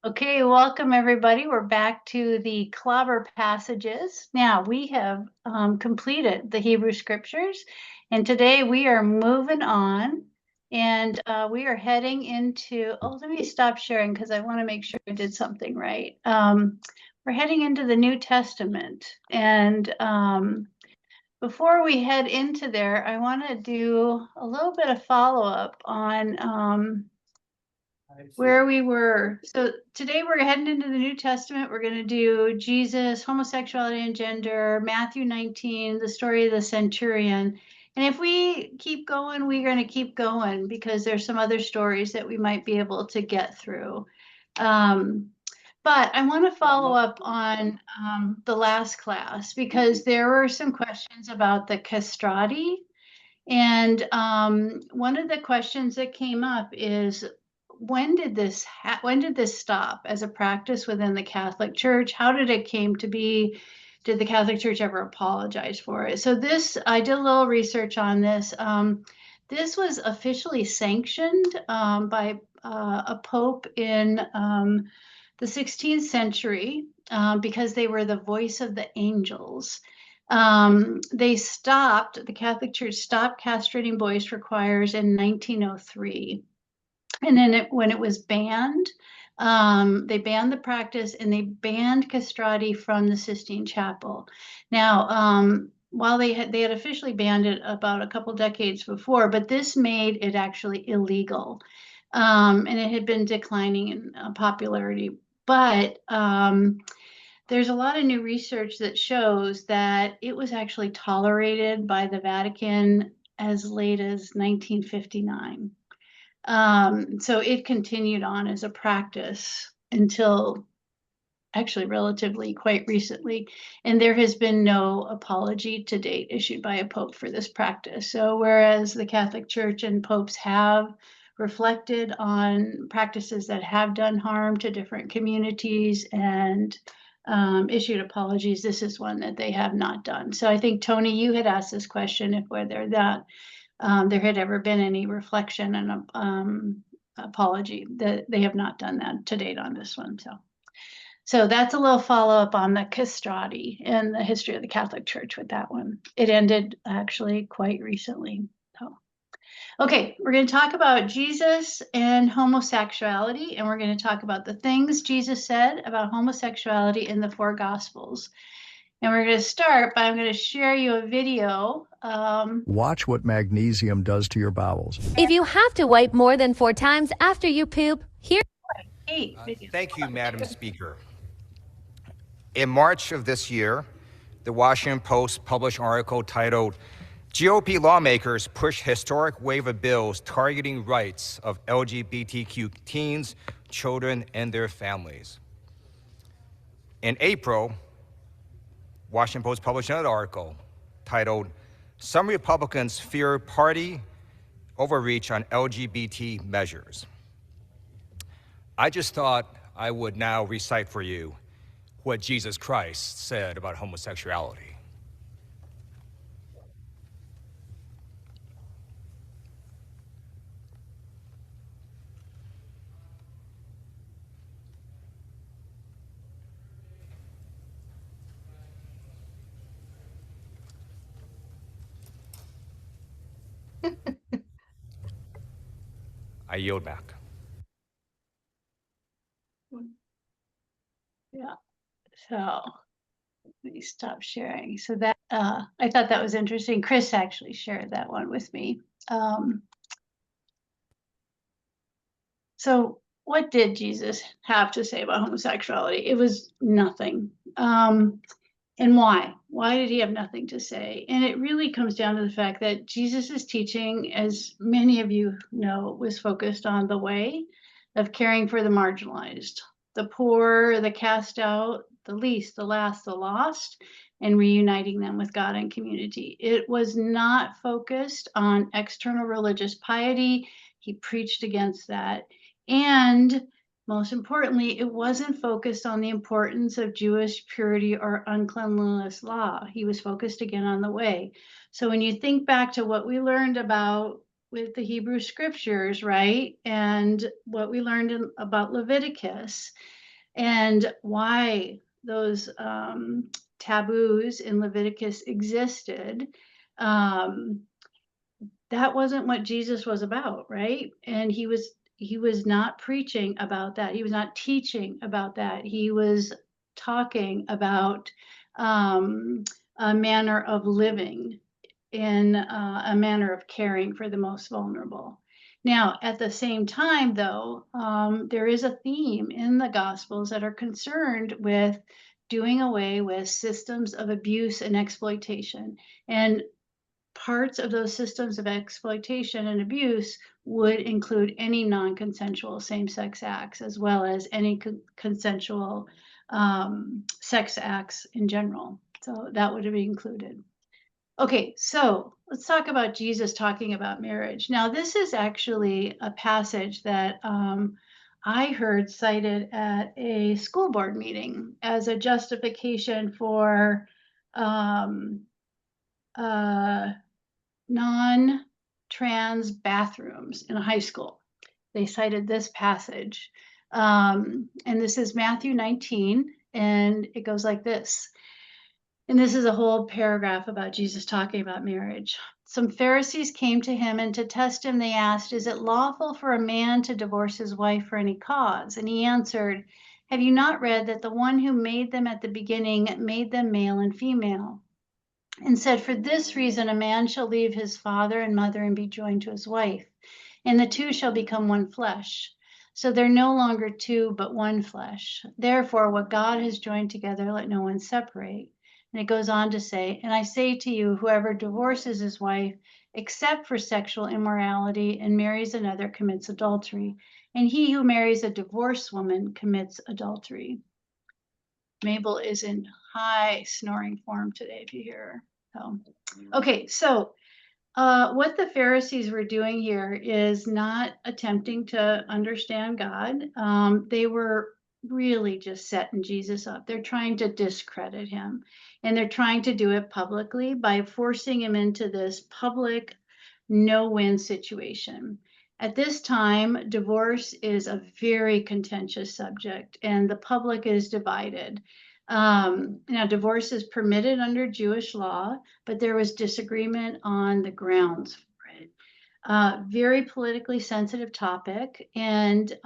Okay, welcome everybody. We're back to the Clobber passages. Now we have completed the Hebrew scriptures, and today we are moving on, and we are heading into, oh, let me stop sharing because I want to make sure I did something right. We're heading into the New Testament, and before we head into there, I want to do a little bit of follow-up on where we were. So today we're heading into the New Testament. We're going to do Jesus, homosexuality and gender, Matthew 19, the story of the Centurion. And if we keep going, we're going to keep going because there's some other stories that we might be able to get through. But I want to follow up on the last class because there were some questions about the castrati. And one of the questions that came up is, when did this stop as a practice within the Catholic Church? How did it came to be? Did the Catholic Church ever apologize for it? So I did a little research on this. This was officially sanctioned by a pope in the 16th century because they were the voice of the angels. The Catholic Church stopped castrating boys for choirs in 1903. And then when it was banned, they banned the practice and they banned castrati from the Sistine Chapel. Now, while they had officially banned it about a couple decades before, but this made it actually illegal. And it had been declining in popularity. But there's a lot of new research that shows that it was actually tolerated by the Vatican as late as 1959. So it continued on as a practice until actually relatively quite recently. And there has been no apology to date issued by a pope for this practice. So whereas the Catholic Church and popes have reflected on practices that have done harm to different communities and issued apologies, this is one that they have not done. So I think, Tony, you had asked this question if whether that there had ever been any reflection and apology. That they have not done that to date on this one. So that's a little follow-up on the castrati and the history of the Catholic Church with that one. It ended actually quite recently. So, okay, we're going to talk about Jesus and homosexuality, and we're going to talk about the things Jesus said about homosexuality in the four Gospels. And we're going to start by, I'm going to share you a video. Watch what magnesium does to your bowels. If you have to wipe more than 4 times after you poop, here. Thank you, Madam Speaker. In March of this year, the Washington Post published an article titled, "GOP Lawmakers Push Historic Wave of Bills Targeting Rights of LGBTQ Teens, Children, and Their Families." In April, Washington Post published another article titled, "Some Republicans Fear Party Overreach on LGBT Measures." I just thought I would now recite for you what Jesus Christ said about homosexuality. I yield back. Yeah, so let me stop sharing. So that I thought that was interesting. Chris actually shared that one with me. So what did Jesus have to say about homosexuality? It was nothing. And why? Why did he have nothing to say? And it really comes down to the fact that Jesus's teaching, as many of you know, was focused on the way of caring for the marginalized, the poor, the cast out, the least, the last, the lost, and reuniting them with God and community. It was not focused on external religious piety. He preached against that. And most importantly, it wasn't focused on the importance of Jewish purity or uncleanliness law. He was focused again on the way. So when you think back to what we learned about with the Hebrew scriptures, right? And what we learned about Leviticus and why those taboos in Leviticus existed. That wasn't what Jesus was about, right? And he was not preaching about that. He was not teaching about that. He was talking about a manner of living, in a manner of caring for the most vulnerable. Now, at the same time, though, there is a theme in the Gospels that are concerned with doing away with systems of abuse and exploitation. And parts of those systems of exploitation and abuse would include any non-consensual same-sex acts, as well as any consensual sex acts in general. So that would be included. Okay, so let's talk about Jesus talking about marriage. Now, this is actually a passage that I heard cited at a school board meeting as a justification for non-trans bathrooms in a high school. They cited this passage. And this is Matthew 19, and it goes like this. And this is a whole paragraph about Jesus talking about marriage. Some Pharisees came to him, and to test him, they asked, "Is it lawful for a man to divorce his wife for any cause?" And he answered, "Have you not read that the one who made them at the beginning made them male and female? And said, for this reason, a man shall leave his father and mother and be joined to his wife, and the two shall become one flesh. So they're no longer two, but one flesh. Therefore, what God has joined together, let no one separate." And it goes on to say, "And I say to you, whoever divorces his wife, except for sexual immorality, and marries another, commits adultery. And he who marries a divorced woman commits adultery." Mabel is in high snoring form today, if you hear her. Okay, so what the Pharisees were doing here is not attempting to understand God. They were really just setting Jesus up. They're trying to discredit him, and they're trying to do it publicly by forcing him into this public no-win situation. At this time, divorce is a very contentious subject, and the public is divided. Now, divorce is permitted under Jewish law, but there was disagreement on the grounds for it. Very politically sensitive topic. And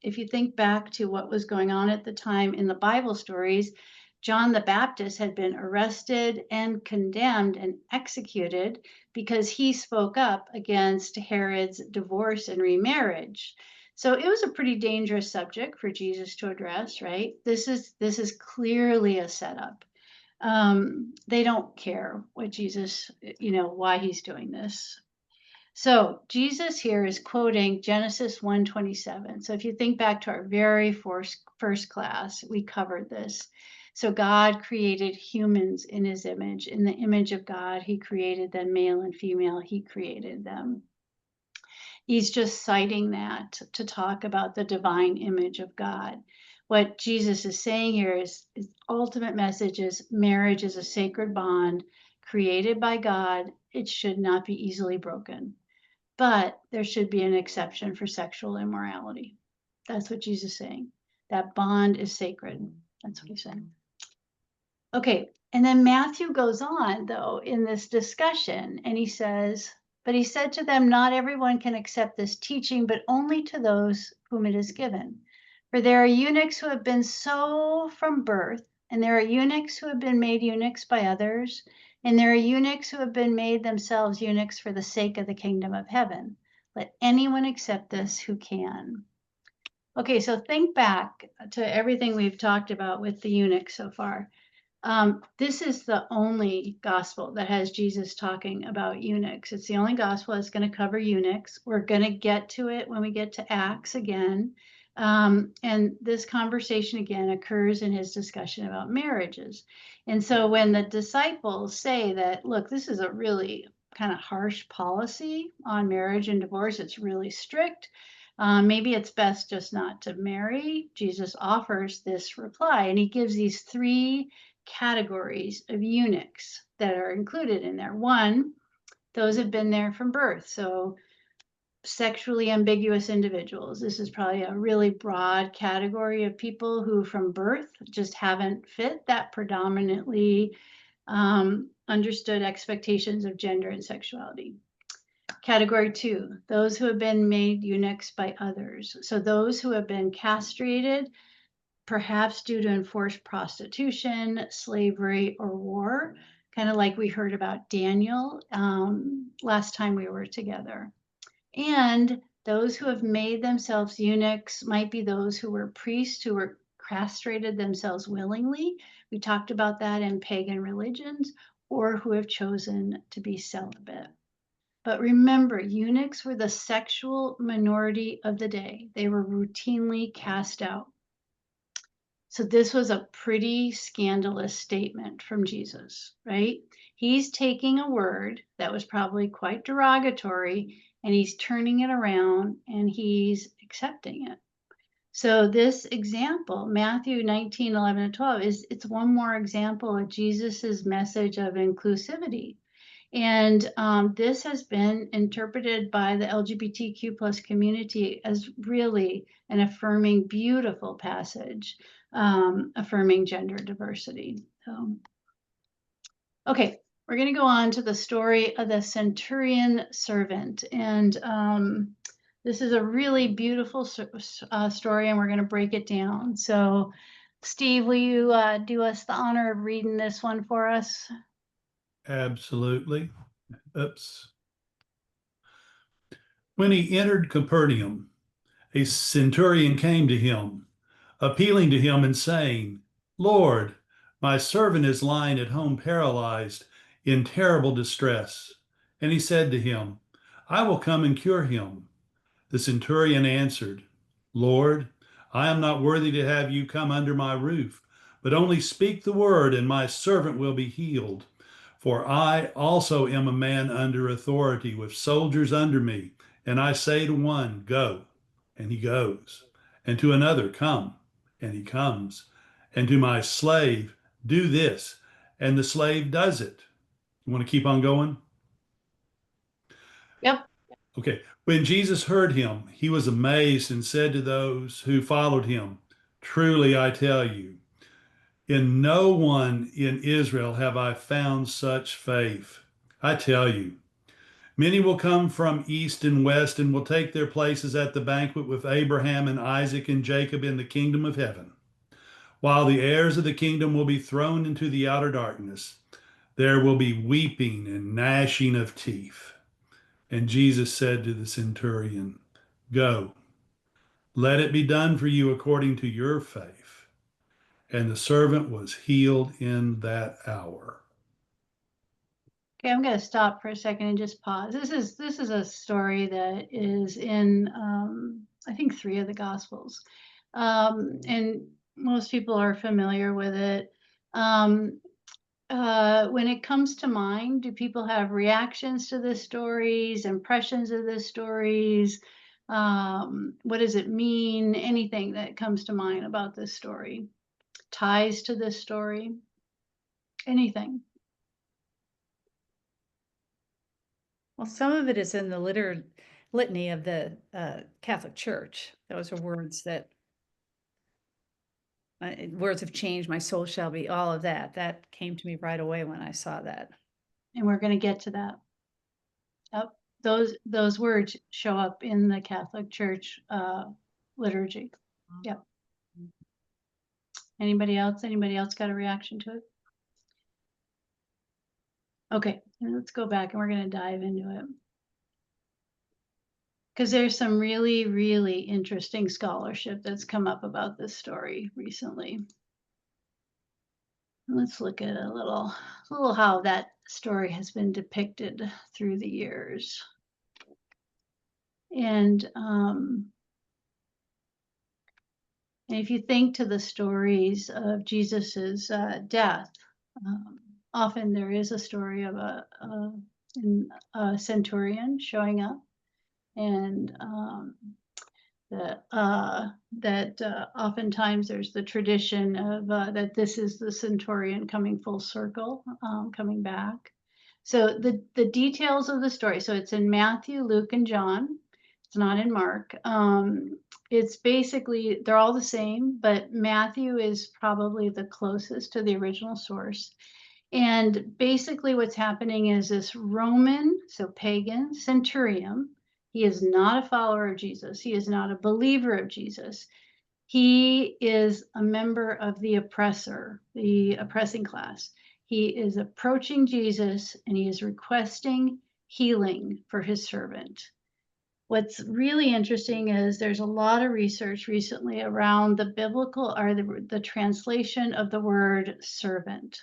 if you think back to what was going on at the time in the Bible stories, John the Baptist had been arrested and condemned and executed because he spoke up against Herod's divorce and remarriage. So it was a pretty dangerous subject for Jesus to address, right? This is clearly a setup. They don't care what Jesus, why he's doing this. So Jesus here is quoting Genesis 1:27. So if you think back to our very first class, we covered this. So God created humans in his image. In the image of God, he created them, male and female, he created them. He's just citing that to talk about the divine image of God. What Jesus is saying here is his ultimate message is marriage is a sacred bond created by God. It should not be easily broken, but there should be an exception for sexual immorality. That's what Jesus is saying. That bond is sacred. That's what he's saying. Okay, and then Matthew goes on, though, in this discussion, and he says, "But he said to them, not everyone can accept this teaching, but only to those whom it is given. For there are eunuchs who have been so from birth, and there are eunuchs who have been made eunuchs by others, and there are eunuchs who have been made themselves eunuchs for the sake of the kingdom of heaven. Let anyone accept this who can." Okay, so think back to everything we've talked about with the eunuchs so far. This is the only gospel that has Jesus talking about eunuchs. It's the only gospel that's going to cover eunuchs. We're going to get to it when we get to Acts again. And this conversation again occurs in his discussion about marriages. And so when the disciples say that, look, this is a really kind of harsh policy on marriage and divorce, it's really strict. Maybe it's best just not to marry. Jesus offers this reply, and he gives these three categories of eunuchs that are included in there. One, those have been there from birth. So sexually ambiguous individuals. This is probably a really broad category of people who from birth just haven't fit that predominantly understood expectations of gender and sexuality. Category 2, those who have been made eunuchs by others. So those who have been castrated, perhaps due to enforced prostitution, slavery, or war, kind of like we heard about Daniel last time we were together. And those who have made themselves eunuchs might be those who were priests who were castrated themselves willingly. We talked about that in pagan religions, or who have chosen to be celibate. But remember, eunuchs were the sexual minority of the day. They were routinely cast out. So this was a pretty scandalous statement from Jesus, right? He's taking a word that was probably quite derogatory and he's turning it around and he's accepting it. So this example, Matthew 19, 11 and 12, it's one more example of Jesus's message of inclusivity. And this has been interpreted by the LGBTQ plus community as really an affirming, beautiful passage, affirming gender diversity. So, okay, we're going to go on to the story of the Centurion servant. And this is a really beautiful story, and we're going to break it down. So, Steve, will you do us the honor of reading this one for us? Absolutely. Oops. When he entered Capernaum, a centurion came to him, appealing to him and saying, Lord, my servant is lying at home paralyzed in terrible distress. And he said to him, I will come and cure him. The centurion answered, Lord, I am not worthy to have you come under my roof, but only speak the word and my servant will be healed. For I also am a man under authority with soldiers under me. And I say to one, go, and he goes. And to another, come, and he comes. And to my slave, do this, and the slave does it. You want to keep on going? Yep. Okay. When Jesus heard him, he was amazed and said to those who followed him, truly I tell you, in no one in Israel have I found such faith. I tell you, many will come from east and west and will take their places at the banquet with Abraham and Isaac and Jacob in the kingdom of heaven. While the heirs of the kingdom will be thrown into the outer darkness, there will be weeping and gnashing of teeth. And Jesus said to the centurion, go, let it be done for you according to your faith. And the servant was healed in that hour. Okay, I'm going to stop for a second and just pause. This is a story that is in I think 3 of the Gospels, and most people are familiar with it. When it comes to mind, do people have reactions to the stories, impressions of the stories? What does it mean? Anything that comes to mind about this story? Ties to this story? Anything? Well, some of it is in the litany of the Catholic Church. Those are words that, words of change, my soul shall be, all of that. That came to me right away when I saw that. And we're going to get to that. Yep. Those words show up in the Catholic Church liturgy. Yep. Anybody else? Anybody else got a reaction to it? Okay, let's go back and we're going to dive into it. Because there's some really, really interesting scholarship that's come up about this story recently. Let's look at a little how that story has been depicted through the years. And if you think to the stories of Jesus's death, often there is a story of a centurion showing up, and that oftentimes there's the tradition of that this is the centurion coming full circle, coming back. So the details of the story. So it's in Matthew, Luke, and John. It's not in Mark. It's basically, they're all the same, but Matthew is probably the closest to the original source. And basically what's happening is this Roman, so pagan, centurion, he is not a follower of Jesus. He is not a believer of Jesus. He is a member of the oppressor, the oppressing class. He is approaching Jesus and he is requesting healing for his servant. What's really interesting is there's a lot of research recently around the biblical or the translation of the word servant.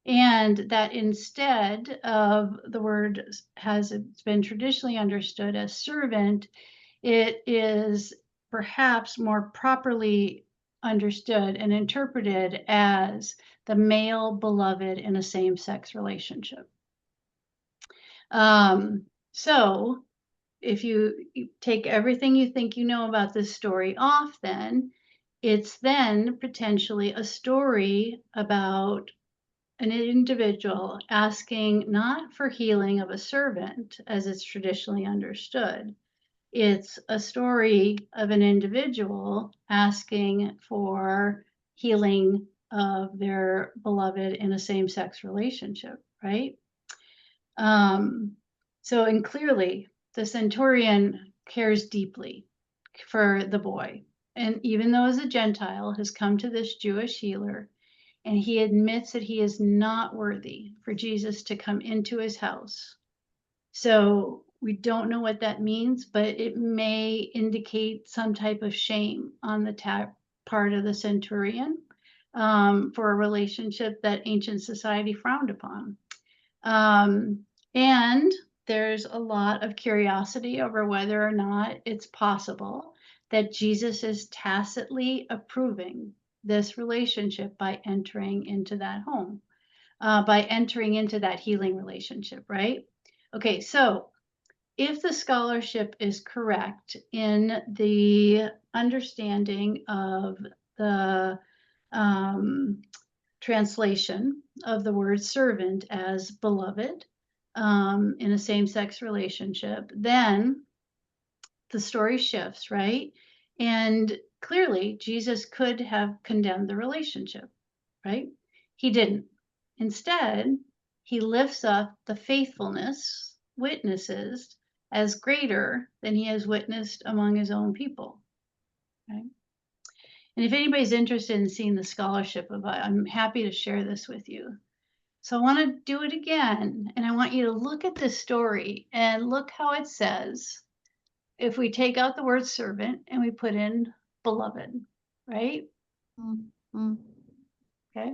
And that instead of the word has been traditionally understood as servant, it is perhaps more properly understood and interpreted as the male beloved in a same-sex relationship. So if you take everything you think you know about this story off, then it's then potentially a story about an individual asking not for healing of a servant as it's traditionally understood. It's a story of an individual asking for healing of their beloved in a same-sex relationship, right? And clearly, the centurion cares deeply for the boy. And even though as a Gentile has come to this Jewish healer, and he admits that he is not worthy for Jesus to come into his house. So we don't know what that means, but it may indicate some type of shame on the part of the centurion for a relationship that ancient society frowned upon. And there's a lot of curiosity over whether or not it's possible that Jesus is tacitly approving this relationship by entering into that home, by entering into that healing relationship, right? Okay, so if the scholarship is correct in the understanding of the translation of the word servant as beloved in a same-sex relationship, then the story shifts, right? And clearly, Jesus could have condemned the relationship, right? He didn't. Instead, he lifts up the faithfulness witnesses as greater than he has witnessed among his own people, right? And if anybody's interested in seeing the scholarship of it, I'm happy to share this with you. So I want to do it again, and I want you to look at this story and look how it says, if we take out the word servant and we put in beloved, right? Mm-hmm. Okay.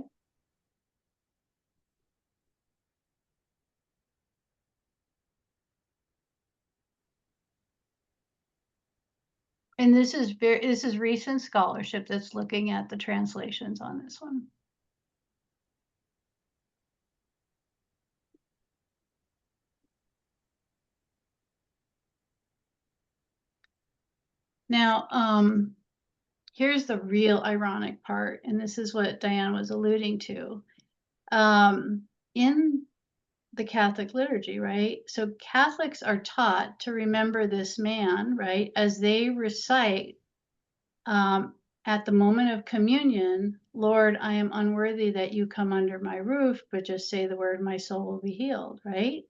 And this is recent scholarship that's looking at the translations on this one. Now, here's the real ironic part, and this is what Diane was alluding to. In the Catholic liturgy, right? So Catholics are taught to remember this man, right? As they recite at the moment of communion, Lord, I am unworthy that you come under my roof, but just say the word, my soul will be healed, right?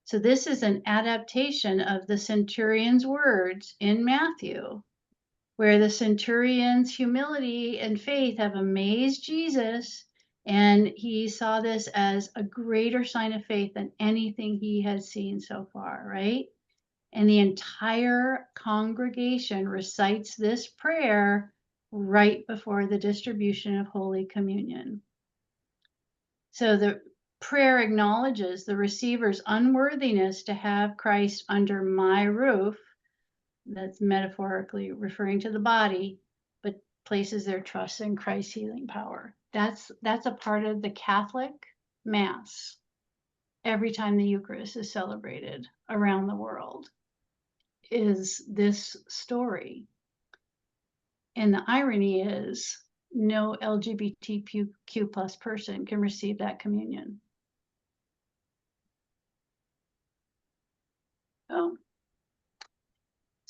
So this is an adaptation of the centurion's words in Matthew, where the centurion's humility and faith have amazed Jesus, and he saw this as a greater sign of faith than anything he had seen so far, right? And the entire congregation recites this prayer right before the distribution of Holy Communion. So the prayer acknowledges the receiver's unworthiness to have Christ under my roof. That's metaphorically referring to the body, but places their trust in Christ's healing power. That's a part of the Catholic Mass every time the Eucharist is celebrated around the world, is this story. And the irony is no LGBTQ plus person can receive that communion. Oh.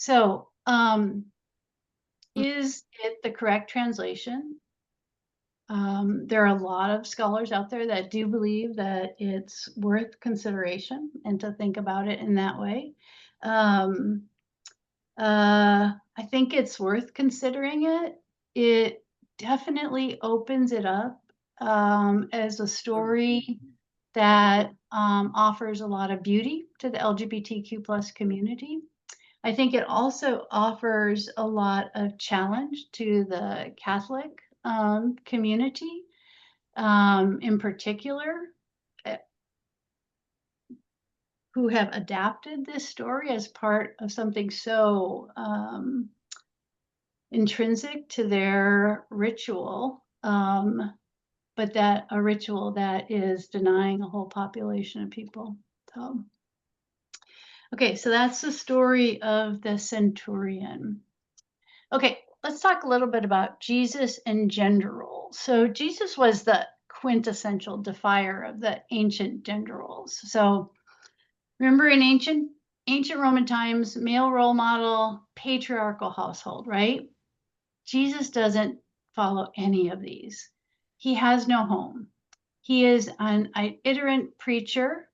So, is it the correct translation? There are a lot of scholars out there that do believe that it's worth consideration and to think about it in that way. I think it's worth considering it. It definitely opens it up as a story that offers a lot of beauty to the LGBTQ plus community. I think it also offers a lot of challenge to the Catholic community in particular, eh, who have adapted this story as part of something so intrinsic to their ritual, but that a ritual that is denying a whole population of people. So, okay, so that's the story of the centurion. Okay, let's talk a little bit about Jesus and gender roles. So Jesus was the quintessential defier of the ancient gender roles. So remember in ancient Roman times, male role model, patriarchal household, right? Jesus doesn't follow any of these. He has no home. He is an itinerant preacher.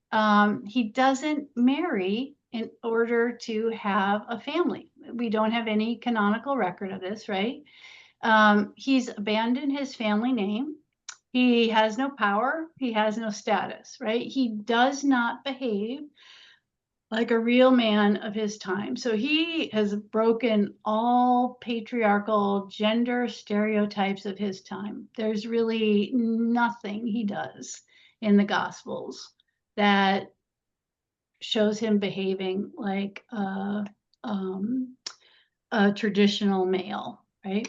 He doesn't marry in order to have a family. We don't have any canonical record of this, right? He's abandoned his family name. He has no power. He has no status, right? He does not behave like a real man of his time. So he has broken all patriarchal gender stereotypes of his time. There's really nothing he does in the Gospels that shows him behaving like a traditional male, right?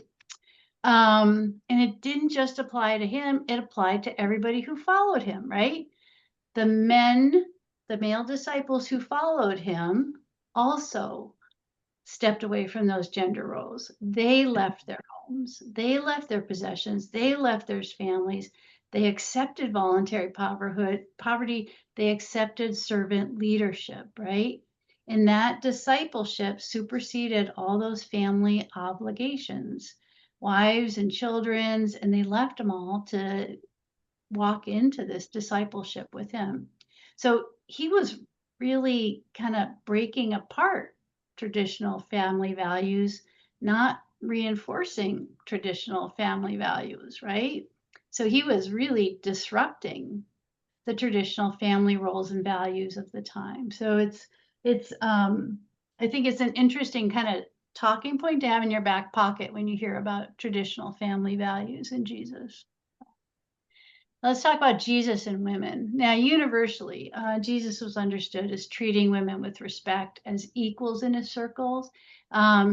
And it didn't just apply to him, it applied to everybody who followed him, right? The male disciples who followed him also stepped away from those gender roles. They left their homes, they left their possessions, they left their families. They accepted voluntary poverty, they accepted servant leadership, right? And that discipleship superseded all those family obligations, wives and children's, and they left them all to walk into this discipleship with him. So he was really kind of breaking apart traditional family values, not reinforcing traditional family values, right? So he was really disrupting the traditional family roles and values of the time. So I think it's an interesting kind of talking point to have in your back pocket when you hear about traditional family values in Jesus. Let's talk about Jesus and women. Now, universally, Jesus was understood as treating women with respect as equals in his circles.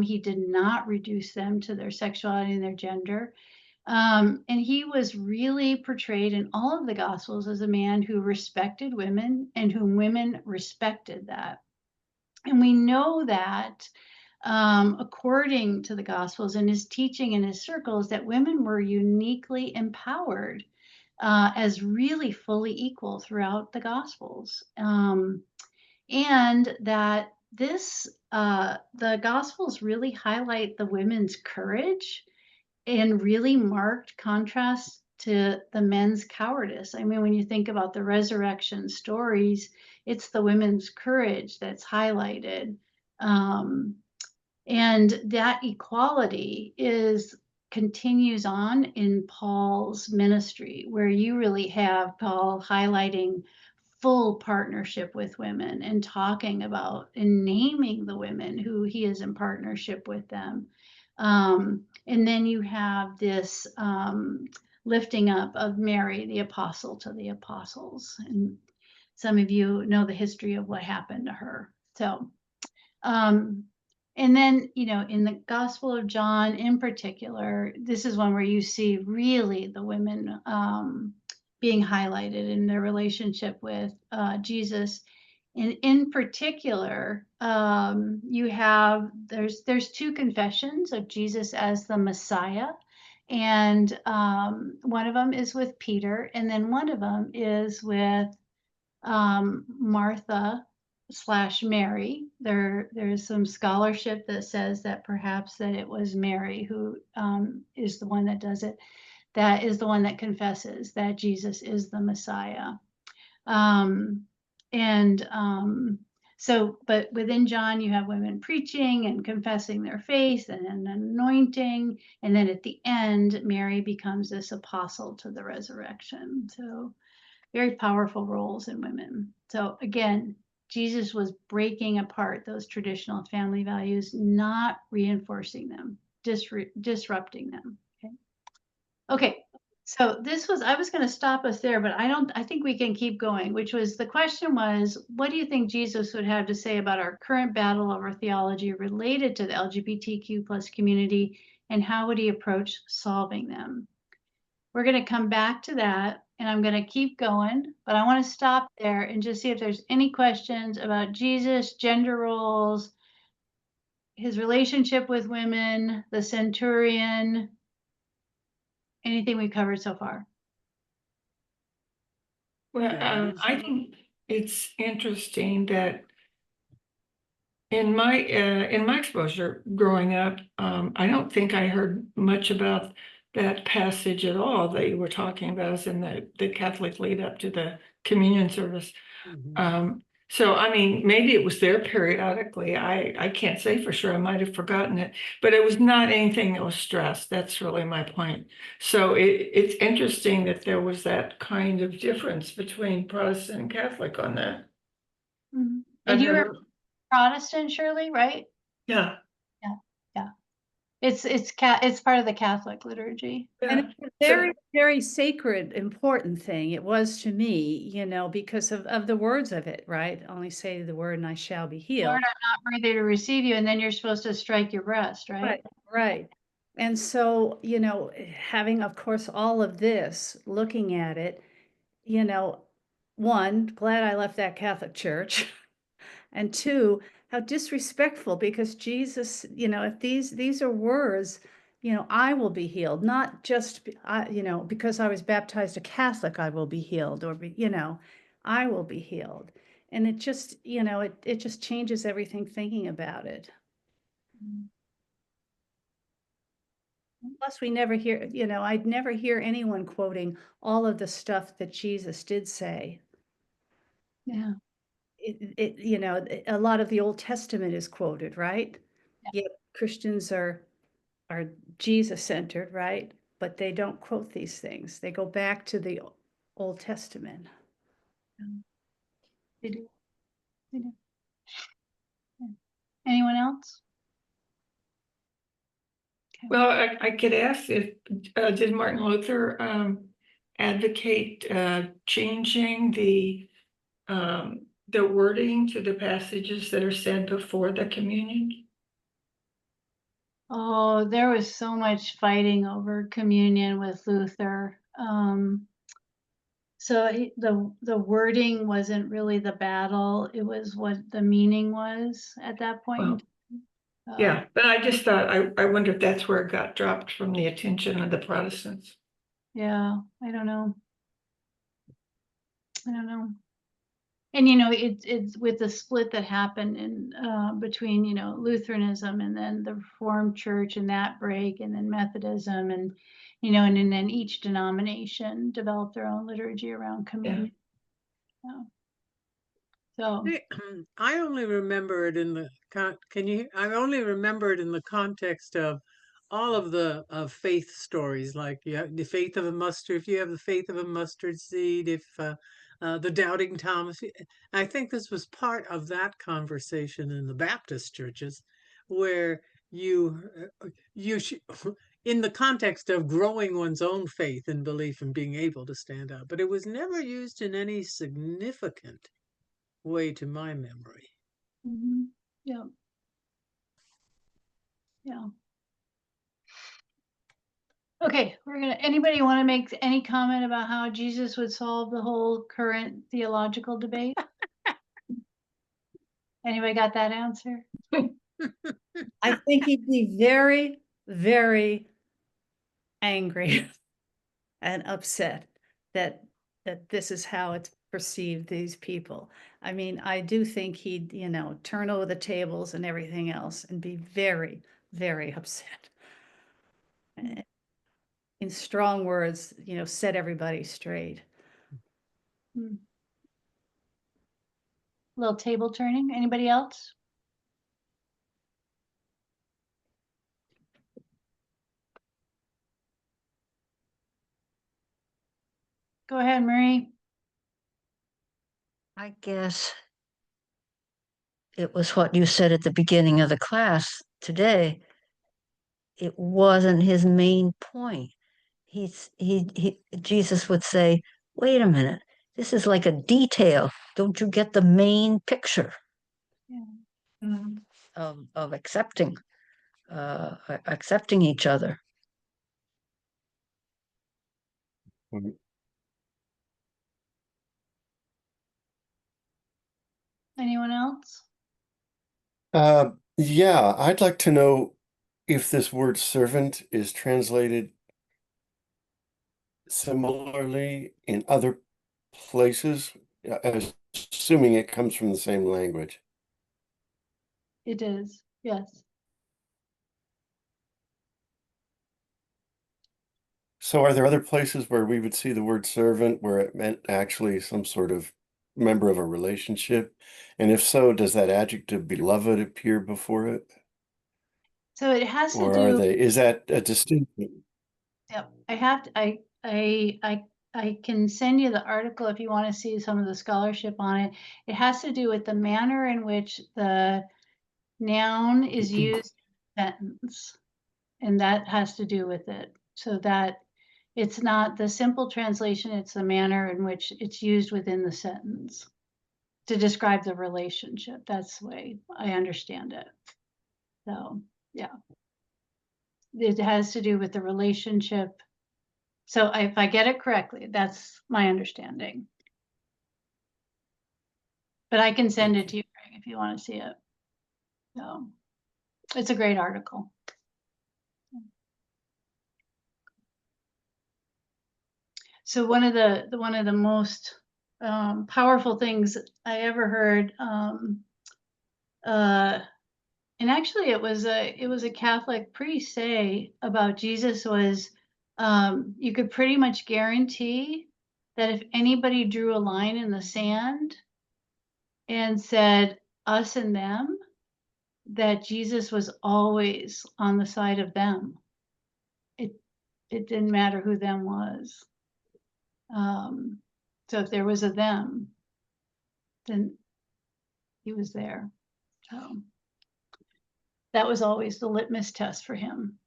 He did not reduce them to their sexuality and their gender. And he was really portrayed in all of the Gospels as a man who respected women and whom women respected that. And we know that according to the Gospels and his teaching in his circles, that women were uniquely empowered as really fully equal throughout the Gospels. And that the Gospels really highlight the women's courage in really marked contrast to the men's cowardice. I mean, when you think about the resurrection stories, it's the women's courage that's highlighted. And that equality continues on in Paul's ministry, where you really have Paul highlighting full partnership with women and talking about and naming the women who he is in partnership with them. And then you have this lifting up of Mary, the apostle to the apostles. And some of you know the history of what happened to her. So, and then, in the Gospel of John in particular, this is one where you see really the women being highlighted in their relationship with Jesus. And in particular, there's two confessions of Jesus as the Messiah. And one of them is with Peter, and then one of them is with Martha, slash Mary. There's some scholarship that says that perhaps that it was Mary who is the one that does it. That is the one that confesses that Jesus is the Messiah. So, but within John, you have women preaching and confessing their faith and an anointing. And then at the end, Mary becomes this apostle to the resurrection. So very powerful roles in women. So again, Jesus was breaking apart those traditional family values, not reinforcing them, disrupting them. Okay. So I was going to stop us there, but I think we can keep going, which was the question was, what do you think Jesus would have to say about our current battle over theology related to the LGBTQ plus community, and how would he approach solving them? We're going to come back to that, and I'm going to keep going, but I want to stop there and just see if there's any questions about Jesus, gender roles, his relationship with women, the Centurion, anything we've covered so far. Well, I think it's interesting that in my exposure growing up, I don't think I heard much about that passage at all that you were talking about, as in the Catholic lead up to the communion service. So, I mean, maybe it was there periodically. I can't say for sure. I might have forgotten it, but it was not anything that was stressed. That's really my point. So it's interesting that there was that kind of difference between Protestant and Catholic on that. Mm-hmm. And you were Protestant, Shirley, right? Yeah. It's part of the Catholic liturgy. Yeah. And it's a very, very sacred, important thing. It was to me, because of the words of it, right? Only say the word and I shall be healed. Lord, I'm not worthy to receive you. And then you're supposed to strike your breast, right? Right. And so, having, of course, all of this, looking at it, one, glad I left that Catholic church. And two, how disrespectful, because Jesus, if these are words, I will be healed, not just, because I was baptized a Catholic, I will be healed, or, I will be healed. And it just, it just changes everything thinking about it. Plus, we never hear, I'd never hear anyone quoting all of the stuff that Jesus did say. Yeah. A lot of the Old Testament is quoted, right? Yeah. Yet Christians are Jesus-centered, right? But they don't quote these things. They go back to the Old Testament. They do. Yeah. Anyone else? Okay. Well, I could ask if did Martin Luther advocate changing the wording to the passages that are said before the communion? Oh, there was so much fighting over communion with Luther. So the wording wasn't really the battle. It was what the meaning was at that point. Well, yeah, but I just thought, I wonder if that's where it got dropped from the attention of the Protestants. Yeah, I don't know. And it's with the split that happened in between Lutheranism and then the Reformed Church and that break, and then Methodism, and and then each denomination developed their own liturgy around communion. Yeah. So I only remember it in the I only remember it in the context of all of the faith stories, like the faith of a mustard. If you have the faith of a mustard seed, if the doubting Thomas. I think this was part of that conversation in the Baptist churches, where you in the context of growing one's own faith and belief and being able to stand up, but it was never used in any significant way to my memory. mm-hmm. Yeah. Okay, anybody want to make any comment about how Jesus would solve the whole current theological debate? Anybody got that answer? I think he'd be very, very angry and upset that this is how it's perceived these people. I mean, I do think he'd, you know, turn over the tables and everything else and be very, very upset. In strong words, you know, set everybody straight. Little table turning. Anybody else? Go ahead, Marie. I guess it was what you said at the beginning of the class today. It wasn't his main point. Jesus would say, wait a minute, this is like a detail. Don't you get the main picture of accepting each other? Anyone else? Yeah, I'd like to know if this word servant is translated similarly in other places, assuming it comes from the same language. It is, yes. So are there other places where we would see the word servant where it meant actually some sort of member of a relationship? And if so, does that adjective beloved appear before it? So it has to Or do. is that a distinction? Yep, I can send you the article if you want to see some of the scholarship on it. It has to do with the manner in which the noun is used in a sentence, and that has to do with it. So that it's not the simple translation, it's the manner in which it's used within the sentence to describe the relationship. That's the way I understand it. So, yeah. It has to do with the relationship. So if I get it correctly, that's my understanding. But I can send it to you, Greg, if you want to see it. So it's a great article. So one of the most powerful things I ever heard, and actually it was a Catholic priest say about Jesus was, you could pretty much guarantee that if anybody drew a line in the sand and said us and them, that Jesus was always on the side of them. It didn't matter who them was. So if there was a them, then he was there. So that was always the litmus test for him.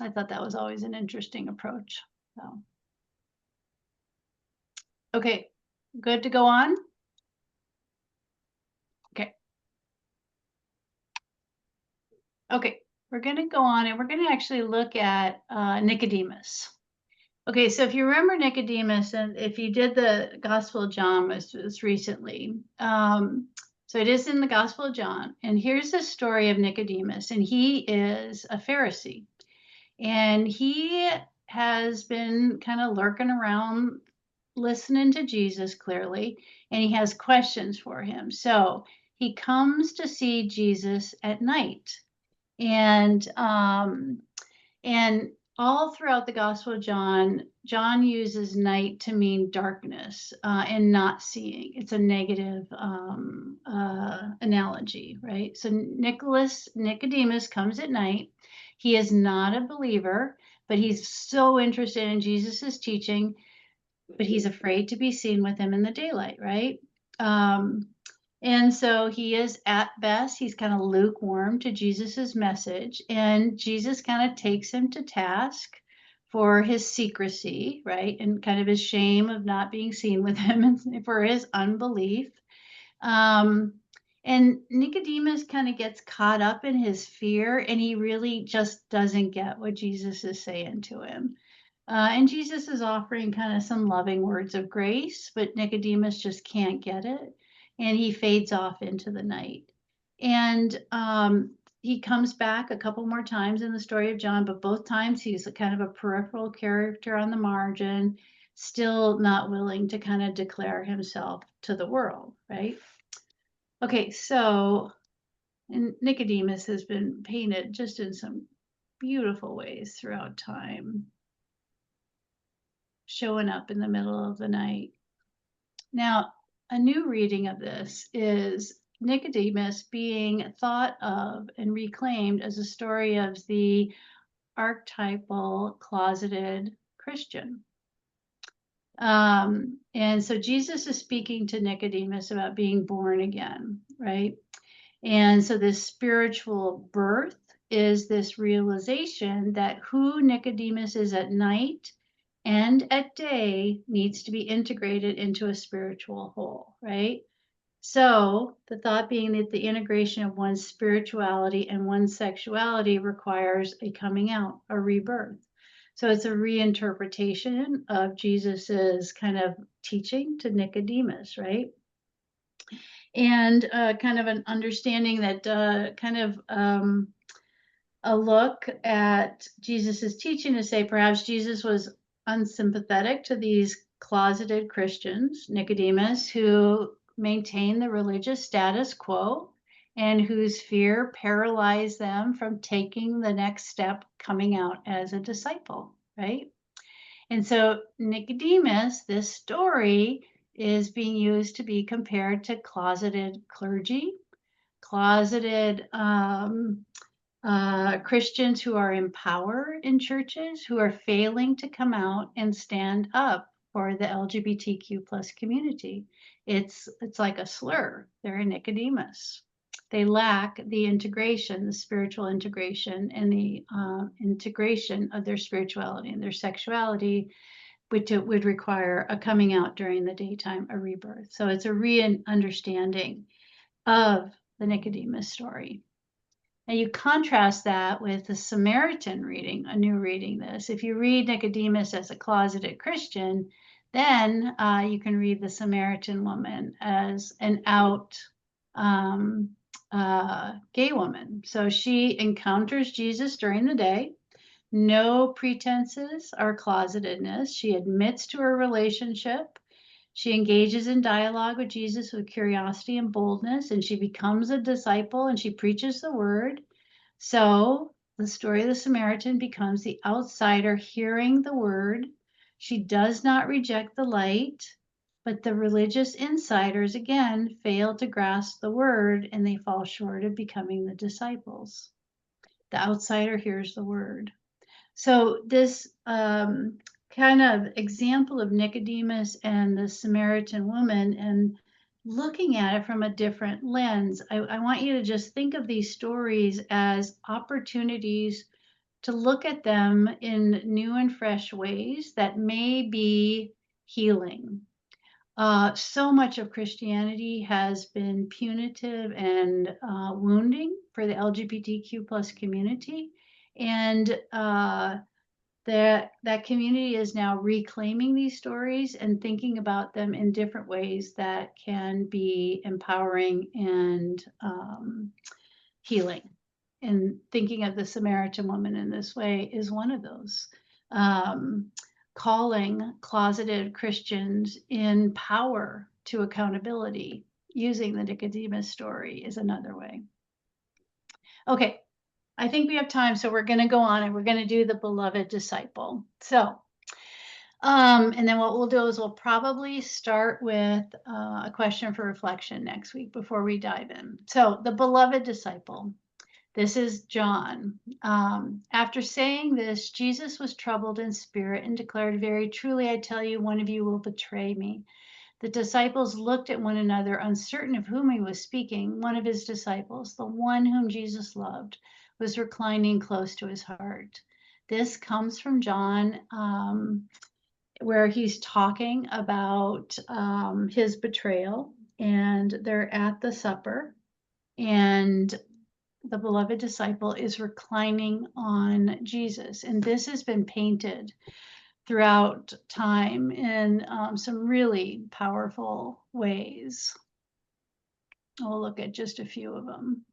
I thought that was always an interesting approach. So, okay, good to go on? Okay. Okay, we're going to go on and we're going to actually look at Nicodemus. Okay, so if you remember Nicodemus, and if you did the Gospel of John was recently, so it is in the Gospel of John, and here's the story of Nicodemus, and he is a Pharisee, and he has been kind of lurking around, listening to Jesus clearly, and he has questions for him. So he comes to see Jesus at night, and all throughout the Gospel of John, John uses night to mean darkness and not seeing. It's a negative analogy, right? So Nicodemus comes at night. He is not a believer, but he's so interested in Jesus's teaching, but he's afraid to be seen with him in the daylight, right? And so he is at best, he's kind of lukewarm to Jesus's message, and Jesus kind of takes him to task for his secrecy, right? And kind of his shame of not being seen with him and for his unbelief. And Nicodemus kind of gets caught up in his fear, and he really just doesn't get what Jesus is saying to him. And Jesus is offering kind of some loving words of grace, but Nicodemus just can't get it. And he fades off into the night. And he comes back a couple more times in the story of John, but both times he's a kind of a peripheral character on the margin. still not willing to kind of declare himself to the world, right? Okay, so and Nicodemus has been painted just in some beautiful ways throughout time, showing up in the middle of the night. Now, a new reading of this is Nicodemus being thought of and reclaimed as a story of the archetypal closeted Christian. And so Jesus is speaking to Nicodemus about being born again, right? And so this spiritual birth is this realization that who Nicodemus is at night and at day needs to be integrated into a spiritual whole, right? So the thought being that the integration of one's spirituality and one's sexuality requires a coming out, a rebirth. So it's a reinterpretation of Jesus's kind of teaching to Nicodemus, right? And kind of an understanding that a look at Jesus's teaching to say perhaps Jesus was unsympathetic to these closeted Christians, Nicodemus, who maintained the religious status quo and whose fear paralyzed them from taking the next step, coming out as a disciple, right? And so Nicodemus, this story is being used to be compared to closeted clergy, closeted Christians who are in power in churches, who are failing to come out and stand up for the LGBTQ plus community. It's like a slur. They're a Nicodemus. They lack the integration, the spiritual integration, and the integration of their spirituality and their sexuality, which it would require a coming out during the daytime, a rebirth. So it's a re-understanding of the Nicodemus story. And you contrast that with the Samaritan reading, a new reading this. If you read Nicodemus as a closeted Christian, then you can read the Samaritan woman as an out gay woman. So she encounters Jesus during the day, no pretenses or closetedness. She admits to her relationship. She engages in dialogue with Jesus with curiosity and boldness, and she becomes a disciple and she preaches the word. So the story of the Samaritan becomes the outsider hearing the word. She does not reject the light, but the religious insiders, again, fail to grasp the word and they fall short of becoming the disciples. The outsider hears the word. So this kind of example of Nicodemus and the Samaritan woman and looking at it from a different lens, I want you to just think of these stories as opportunities to look at them in new and fresh ways that may be healing. So much of Christianity has been punitive and wounding for the LGBTQ plus community. And that community is now reclaiming these stories and thinking about them in different ways that can be empowering and healing. And thinking of the Samaritan woman in this way is one of those. Calling closeted Christians in power to accountability using the Nicodemus story is another way. Okay, I think we have time, so we're going to go on and we're going to do the beloved disciple. So, and then what we'll do is we'll probably start with a question for reflection next week before we dive in. So, the beloved disciple. This is John. After saying this, Jesus was troubled in spirit and declared, "Very truly, I tell you, one of you will betray me." The disciples looked at one another, uncertain of whom he was speaking. One of his disciples, the one whom Jesus loved, was reclining close to his heart. This comes from John, where he's talking about his betrayal, and they're at the supper, and the beloved disciple is reclining on Jesus. And this has been painted throughout time in some really powerful ways. We'll look at just a few of them.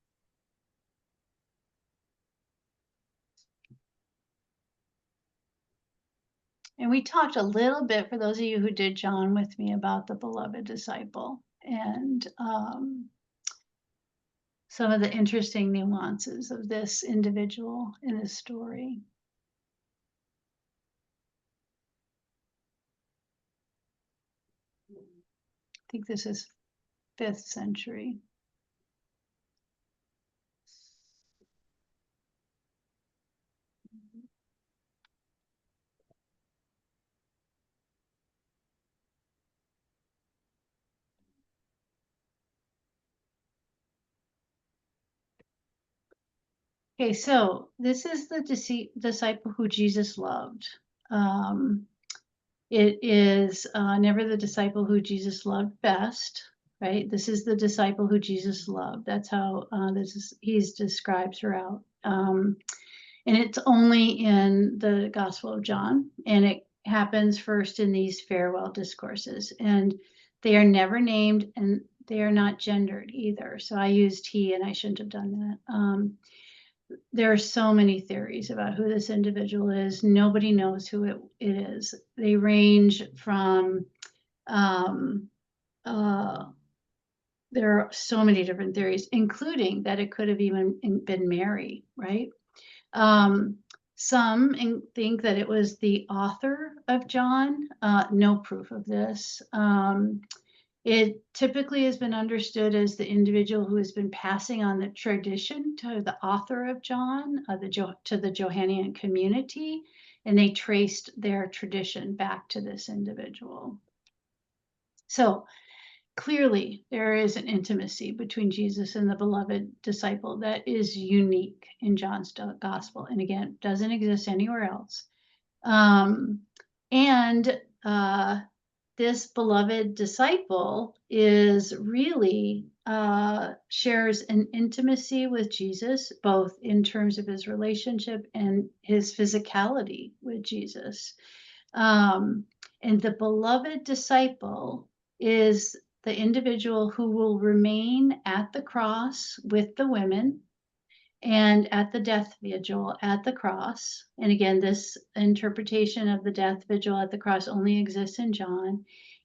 And we talked a little bit, for those of you who did John with me, about the beloved disciple and some of the interesting nuances of this individual in this story. I think this is 5th century. Okay, so this is the disciple who Jesus loved. It is never the disciple who Jesus loved best, right? This is the disciple who Jesus loved. That's how he's described throughout. And it's only in the Gospel of John, and it happens first in these farewell discourses. And they are never named, and they are not gendered either. So I used he, and I shouldn't have done that. There are so many theories about who this individual is. Nobody knows who it is. They range from, there are so many different theories, including that it could have even been Mary, right? Some think that it was the author of John. No proof of this. It typically has been understood as the individual who has been passing on the tradition to the author of John, to the Johannine community, and they traced their tradition back to this individual. So clearly, there is an intimacy between Jesus and the beloved disciple that is unique in John's gospel, and again, doesn't exist anywhere else. This beloved disciple is really shares an intimacy with Jesus, both in terms of his relationship and his physicality with Jesus. And the beloved disciple is the individual who will remain at the cross with the women and at the death vigil at the cross. And again, this interpretation of the death vigil at the cross only exists in John.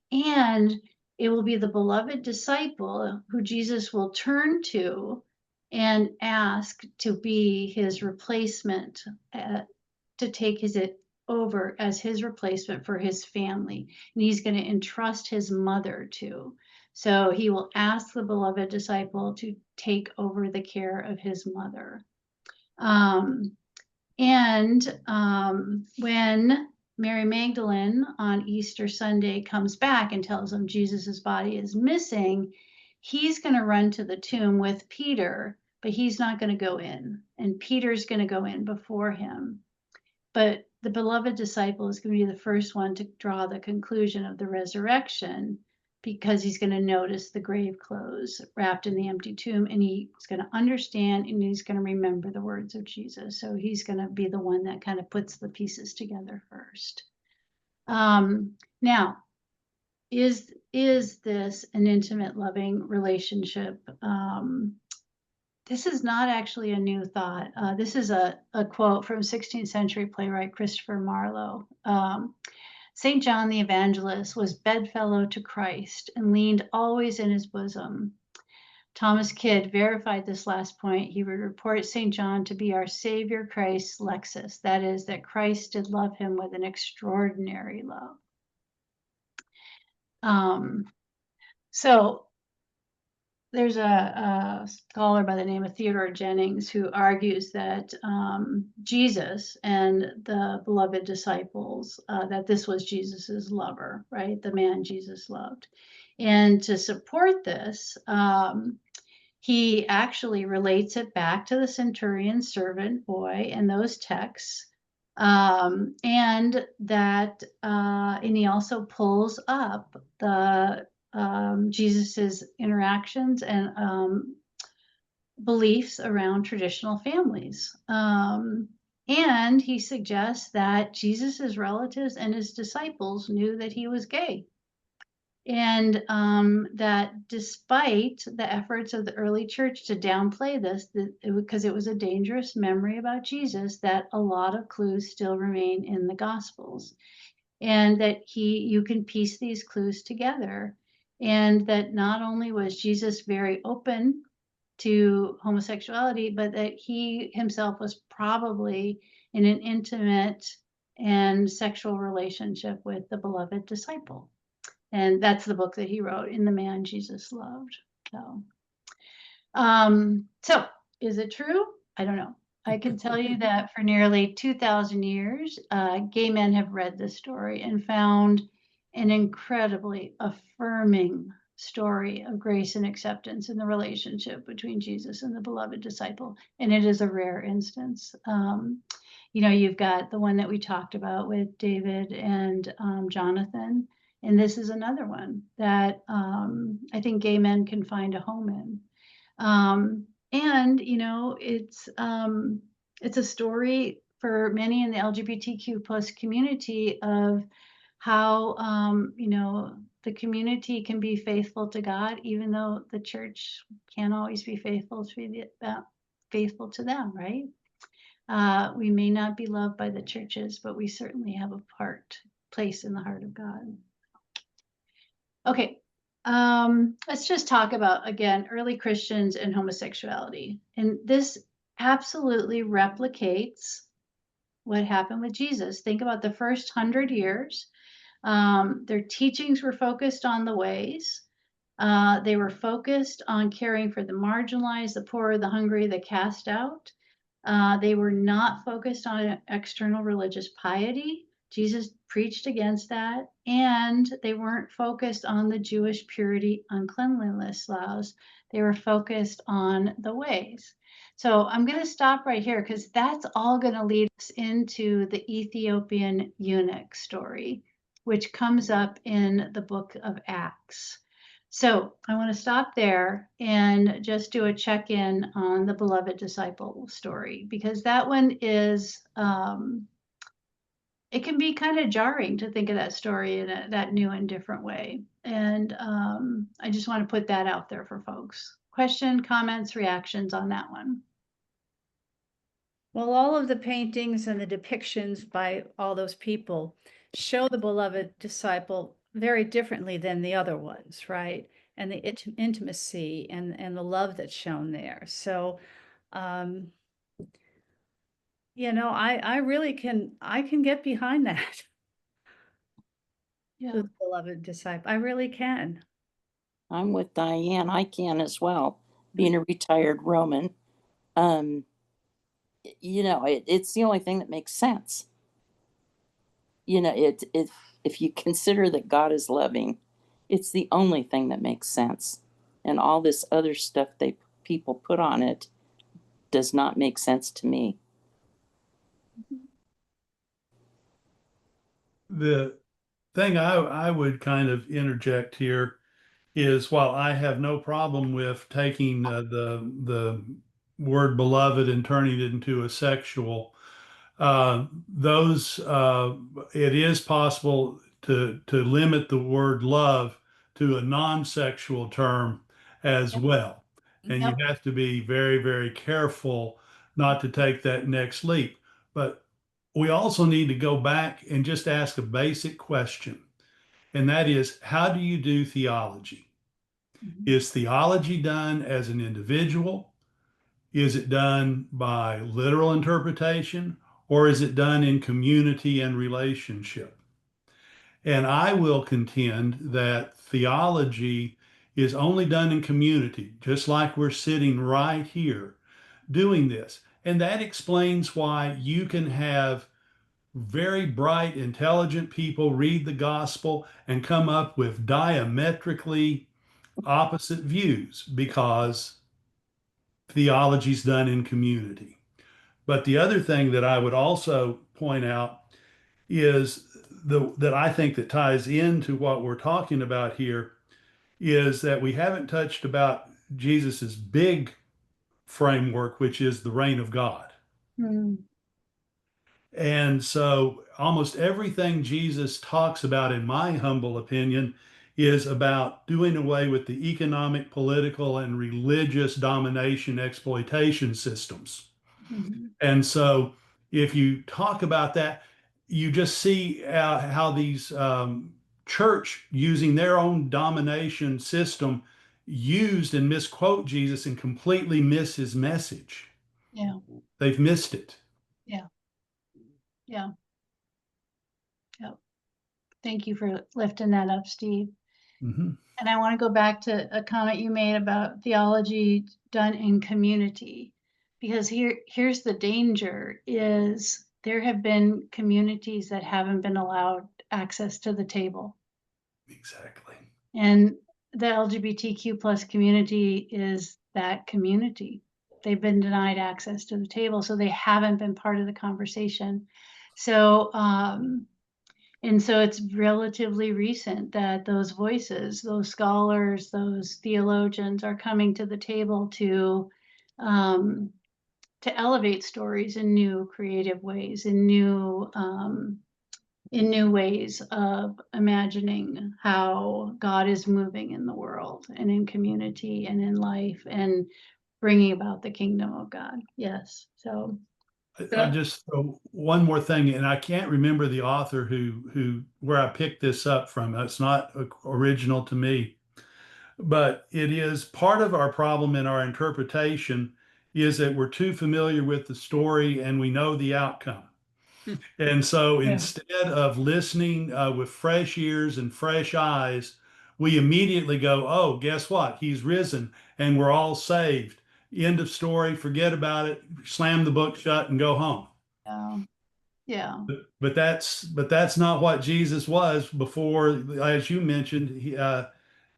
And it will be the beloved disciple who Jesus will turn to and ask to be his replacement, to take it over as his replacement for his family. And he's going to entrust his mother to. So he will ask the beloved disciple to take over the care of his mother. When Mary Magdalene on Easter Sunday comes back and tells him Jesus's body is missing, he's going to run to the tomb with Peter, but he's not going to go in. And Peter's going to go in before him. But the beloved disciple is going to be the first one to draw the conclusion of the resurrection, because he's going to notice the grave clothes wrapped in the empty tomb, and he's going to understand, and he's going to remember the words of Jesus. So he's going to be the one that kind of puts the pieces together first. Now, is this an intimate, loving relationship? This is not actually a new thought. This is a quote from 16th century playwright Christopher Marlowe. St. John the Evangelist was bedfellow to Christ and leaned always in his bosom. Thomas Kidd verified this last point. He would report St. John to be our Savior Christ's Lexus, that is, that Christ did love him with an extraordinary love. So there's a scholar by the name of Theodore Jennings who argues that Jesus and the beloved disciples, that this was Jesus's lover, right? The man Jesus loved. And to support this, he actually relates it back to the Centurion servant boy and those texts. And he also pulls up the Jesus's interactions and beliefs around traditional families. And he suggests that Jesus's relatives and his disciples knew that he was gay. And that despite the efforts of the early church to downplay this, because it was a dangerous memory about Jesus, that a lot of clues still remain in the Gospels. and that you can piece these clues together, and that not only was Jesus very open to homosexuality, but that he himself was probably in an intimate and sexual relationship with the beloved disciple. And that's the book that he wrote, In the Man Jesus Loved. So is it true? I don't know. I can tell you that for nearly 2,000 years, gay men have read this story and found an incredibly affirming story of grace and acceptance in the relationship between Jesus and the beloved disciple. And it is a rare instance. You've got the one that we talked about with David and Jonathan. And this is another one that I think gay men can find a home in. It's a story for many in the LGBTQ plus community of how, the community can be faithful to God, even though the church can't always be faithful to them, right? We may not be loved by the churches, but we certainly have a place in the heart of God. Okay, let's just talk about, again, early Christians and homosexuality. And this absolutely replicates what happened with Jesus. Think about the first 100 years. Their teachings were focused on the ways. They were focused on caring for the marginalized, the poor, the hungry, the cast out. They were not focused on external religious piety. Jesus preached against that, and they weren't focused on the Jewish purity uncleanliness laws. They were focused on the ways. So I'm going to stop right here because that's all going to lead us into the Ethiopian eunuch story, which comes up in the book of Acts. So I want to stop there and just do a check-in on the beloved disciple story, because that one is, it can be kind of jarring to think of that story in that new and different way. And I just want to put that out there for folks. Question, comments, reactions on that one? Well, all of the paintings and the depictions by all those people show the beloved disciple very differently than the other ones, right? And the intimacy and the love that's shown there. So, I really can get behind that. Yeah. The beloved disciple, I really can. I'm with Diane. I can as well, being a retired Roman. It's the only thing that makes sense. If you consider that God is loving, it's the only thing that makes sense. And all this other stuff people put on it does not make sense to me. The thing I would kind of interject here is, while I have no problem with taking the word beloved and turning it into a sexual, it is possible to limit the word love to a non-sexual term as well. And you have to be very, very careful not to take that next leap. But we also need to go back and just ask a basic question. And that is, how do you do theology? Is theology done as an individual? Is it done by literal interpretation? Or is it done in community and relationship? And I will contend that theology is only done in community, just like we're sitting right here doing this. And that explains why you can have very bright, intelligent people read the gospel and come up with diametrically opposite views, because theology is done in community. But the other thing that I would also point out is that I think that ties into what we're talking about here is that we haven't touched about Jesus's big framework, which is the reign of God. And so almost everything Jesus talks about, in my humble opinion, is about doing away with the economic, political, and religious domination exploitation systems. And so if you talk about that, you just see how these church using their own domination system used and misquote Jesus and completely miss his message. Yeah. They've missed it. Yeah. Yeah. Yeah. Thank you for lifting that up, Steve. Mm-hmm. And I want to go back to a comment you made about theology done in community, because here's the danger is there have been communities that haven't been allowed access to the table. Exactly. And the LGBTQ plus community is that community. They've been denied access to the table, so they haven't been part of the conversation. So, and so it's relatively recent that those voices, those scholars, those theologians are coming to the table to elevate stories in new creative ways, in new ways of imagining how God is moving in the world and in community and in life and bringing about the kingdom of God. Yes. So I just throw one more thing, and I can't remember the author where I picked this up from. It's not original to me, but it is part of our problem in our interpretation is that we're too familiar with the story and we know the outcome. And so instead of listening with fresh ears and fresh eyes, we immediately go, oh, guess what? He's risen and we're all saved. End of story. Forget about it. Slam the book shut and go home. yeah. But that's not what Jesus was before. As you mentioned,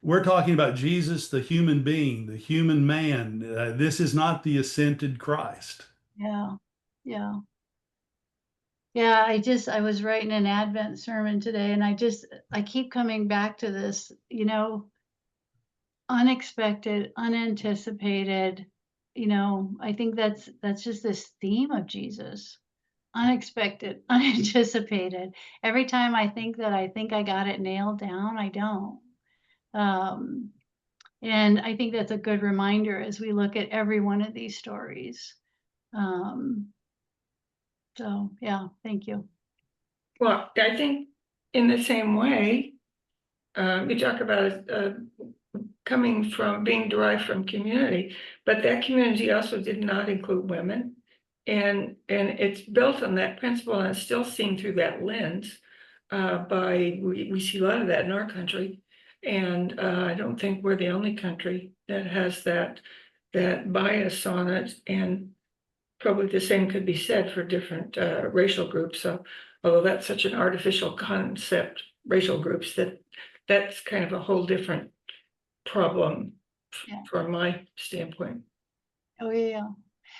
we're talking about Jesus, the human being, the human man. This is not the ascended Christ. Yeah. Yeah. Yeah, I was writing an Advent sermon today, and I keep coming back to this, unexpected, unanticipated, I think that's just this theme of Jesus. Unexpected, unanticipated. Every time I think I got it nailed down, I don't. And I think that's a good reminder as we look at every one of these stories. So yeah, thank you. Well, I think in the same way, we talk about being derived from community, but that community also did not include women. And it's built on that principle, and it's still seen through that lens. We see a lot of that in our country. And I don't think we're the only country that has that bias on it. And probably the same could be said for different racial groups. So, although that's such an artificial concept, racial groups, that's kind of a whole different problem from my standpoint. Oh yeah.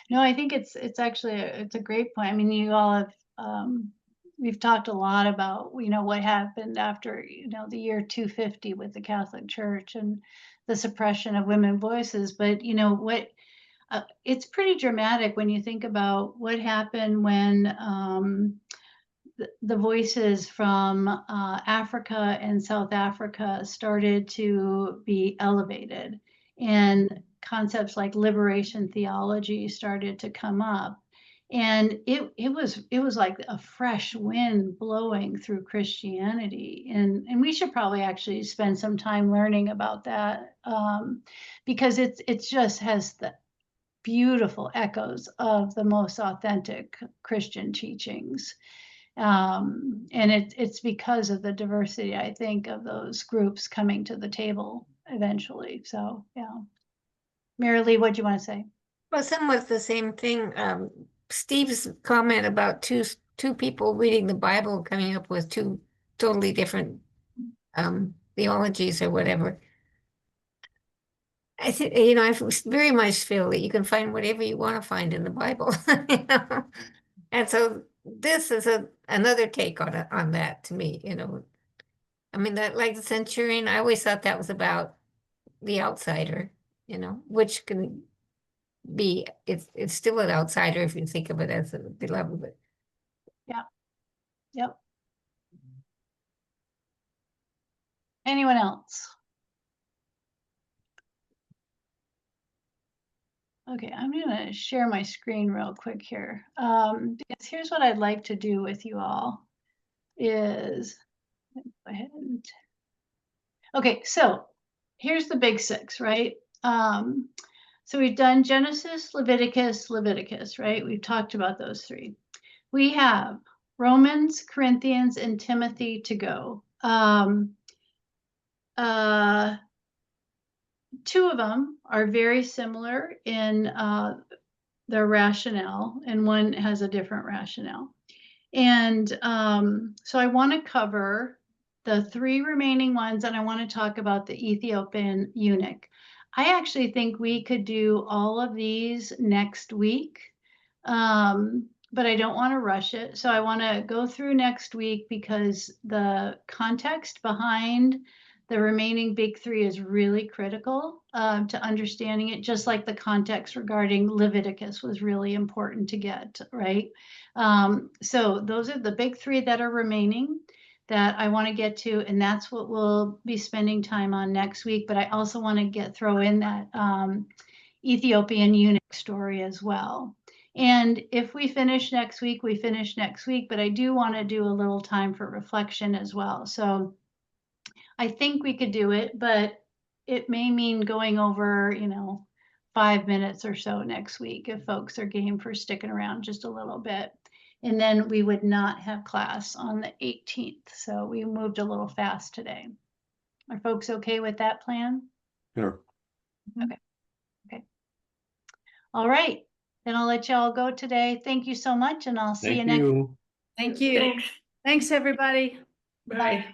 No, I think it's actually it's a great point. I mean, you all have we've talked a lot about what happened after the year 250 with the Catholic Church and the suppression of women voices, but what it's pretty dramatic when you think about what happened when the voices from Africa and South Africa started to be elevated, and concepts like liberation theology started to come up, and it was like a fresh wind blowing through Christianity, and we should probably actually spend some time learning about that, because it just has the beautiful echoes of the most authentic Christian teachings. And it's because of the diversity, I think, of those groups coming to the table eventually. So, yeah. Mary Lee, what do you want to say? Well, somewhat the same thing. Steve's comment about two people reading the Bible coming up with two totally different theologies or whatever. I think, I very much feel that you can find whatever you want to find in the Bible. And so this is another take on that to me, I mean, that, like the Centurion, I always thought that was about the outsider, which can be, it's still an outsider if you think of it as a beloved. But yeah. Yep. Anyone else? Okay, I'm going to share my screen real quick here, because here's what I'd like to do with you all. is, go ahead and, okay, so here's the big six, right? So we've done Genesis, Leviticus, right? We've talked about those three. We have Romans, Corinthians, and Timothy to go. Two of them are very similar in their rationale, and one has a different rationale. And so I want to cover the three remaining ones, and I want to talk about the Ethiopian eunuch. I actually think we could do all of these next week, but I don't want to rush it. So I want to go through next week because the context behind the remaining big three is really critical to understanding it, just like the context regarding Leviticus was really important to get, right? So those are the big three that are remaining that I want to get to, and that's what we'll be spending time on next week. But I also want to throw in that Ethiopian eunuch story as well. And if we finish next week, we finish next week, but I do want to do a little time for reflection as well. So I think we could do it, but it may mean going over, 5 minutes or so next week if folks are game for sticking around just a little bit. And then we would not have class on the 18th. So we moved a little fast today. Are folks okay with that plan? Sure. Okay. Okay. All right. Then I'll let y'all go today. Thank you so much, and I'll see you next. Thank you. Thanks. Thanks, everybody. Bye.